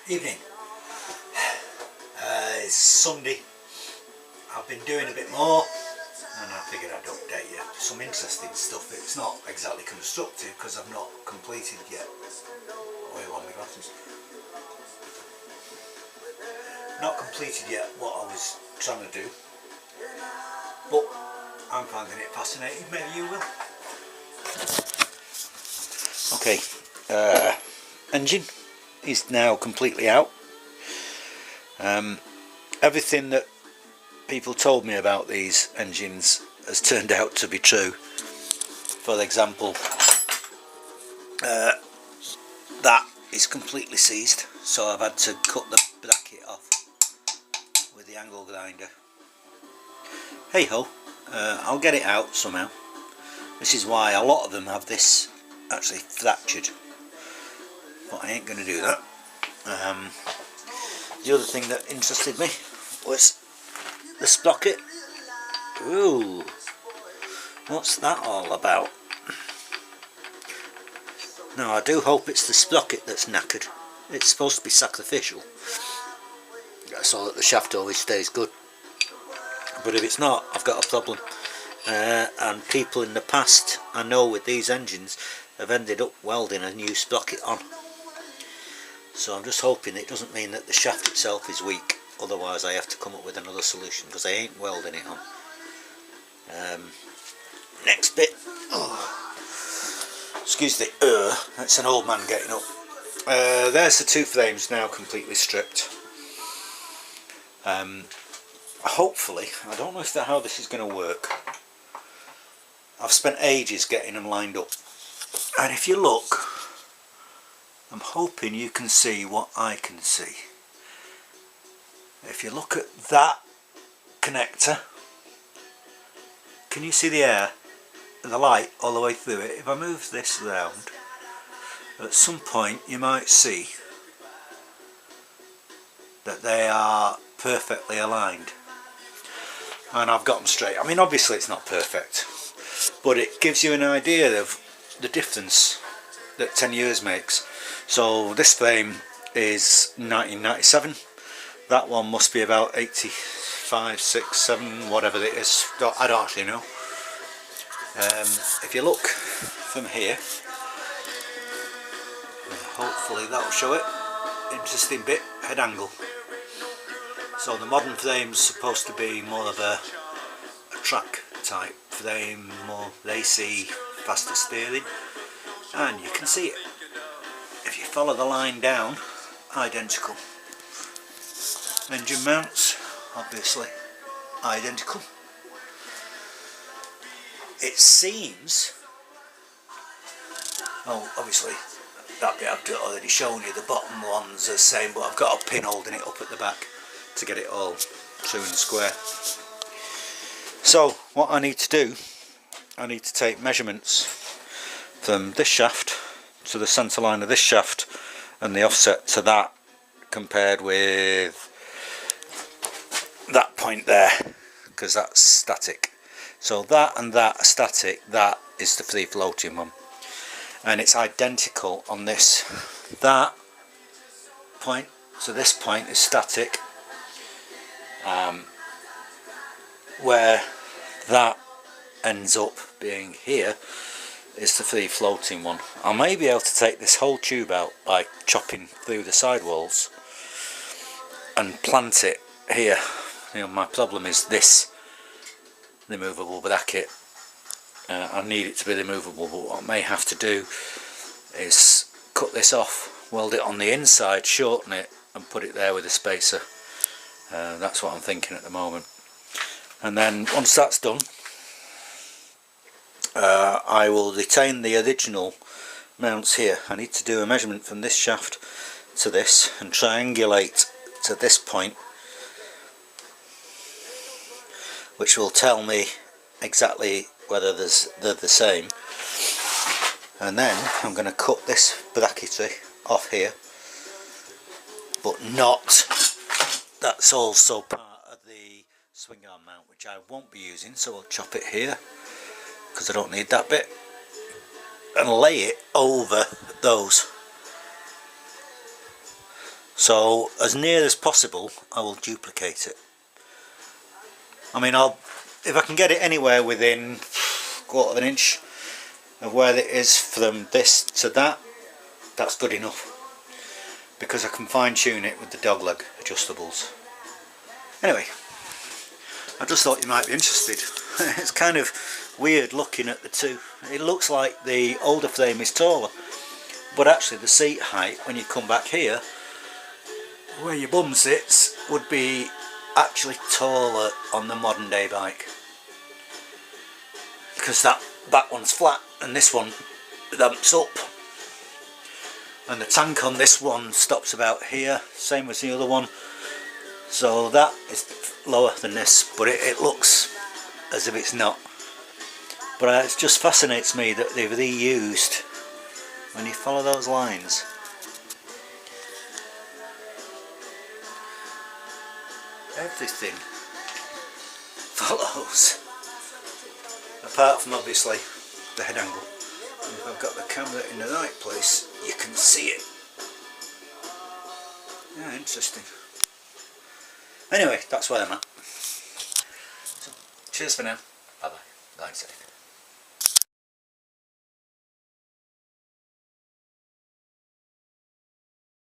Evening. It's Sunday. I've been doing a bit more and I figured I'd update you. Some interesting stuff. It's not exactly constructive because I've not completed yet. Where are my glasses? Not completed yet what I was trying to do, but I'm finding it fascinating. Maybe you will. Okay, engine is now completely out. Everything that people told me about these engines has turned out to be true. For example, that is completely seized, so I've had to cut the bracket off with the angle grinder. Hey ho, I'll get it out somehow. This is why a lot of them have this actually fractured, but I ain't going to do that. The other thing that interested me was the sprocket. Ooh, what's that all about? Now I do hope it's the sprocket that's knackered. It's supposed to be sacrificial so that the shaft always stays good, but if it's not, I've got a problem. And people in the past, I know with these engines, have ended up welding a new sprocket on. So I'm just hoping it doesn't mean that the shaft itself is weak, otherwise I have to come up with another solution because I ain't welding it on. Next bit, excuse the that's an old man getting up. There's the two frames now completely stripped. Hopefully, I don't know how this is going to work. I've spent ages getting them lined up, and if you look, I'm hoping you can see what I can see. If you look at that connector, can you see the air, the light all the way through it? If I move this round, at some point you might see that they are perfectly aligned, and I've got them straight. I mean, obviously it's not perfect, but it gives you an idea of the difference that 10 years makes. So this frame is 1997, that one must be about 85, 6, 7, whatever it is, I don't actually know. If you look from here, hopefully that'll show it, interesting bit, head angle. So the modern frame's supposed to be more of a track type frame, more racy, faster steering, and you can see it. If you follow the line down, identical. Engine mounts, obviously identical. It seems, oh, obviously that bit I've already shown you, the bottom one's the same, but I've got a pin holding it up at the back to get it all true and square. So what I need to do, I need to take measurements from this shaft to the centre line of this shaft and the offset to that, compared with that point there, because that's static. So that and that are static, that is the free floating one, and it's identical on this. That point to this point is static, where that ends up being here is the free floating one. I may be able to take this whole tube out by chopping through the sidewalls and plant it here. You know, my problem is this removable bracket. I need it to be removable, but what I may have to do is cut this off, weld it on the inside, shorten it and put it there with a spacer. That's what I'm thinking at the moment. And then once that's done, I will retain the original mounts here. I need to do a measurement from this shaft to this and triangulate to this point, which will tell me exactly whether they're the same. And then I'm going to cut this bracketry off here, but not, that's also part of the swing arm mount, which I won't be using, so I'll chop it here because I don't need that bit and lay it over those. So as near as possible I will duplicate it. I mean, if I can get it anywhere within quarter of an inch of where it is from this to that, that's good enough, because I can fine tune it with the dogleg adjustables. Anyway, I just thought you might be interested. It's kind of weird looking at the two. It looks like the older frame is taller, but actually the seat height, when you come back here where your bum sits, would be actually taller on the modern day bike, because that back one's flat and this one ramps up, and the tank on this one stops about here, same as the other one, so that is lower than this, but it looks as if it's not. But it just fascinates me that they've reused, when you follow those lines, everything follows, apart from obviously the head angle. And if I've got the camera in the right place, you can see it. Yeah, interesting. Anyway, that's where I'm at. So, cheers for now. Bye bye. Like I said.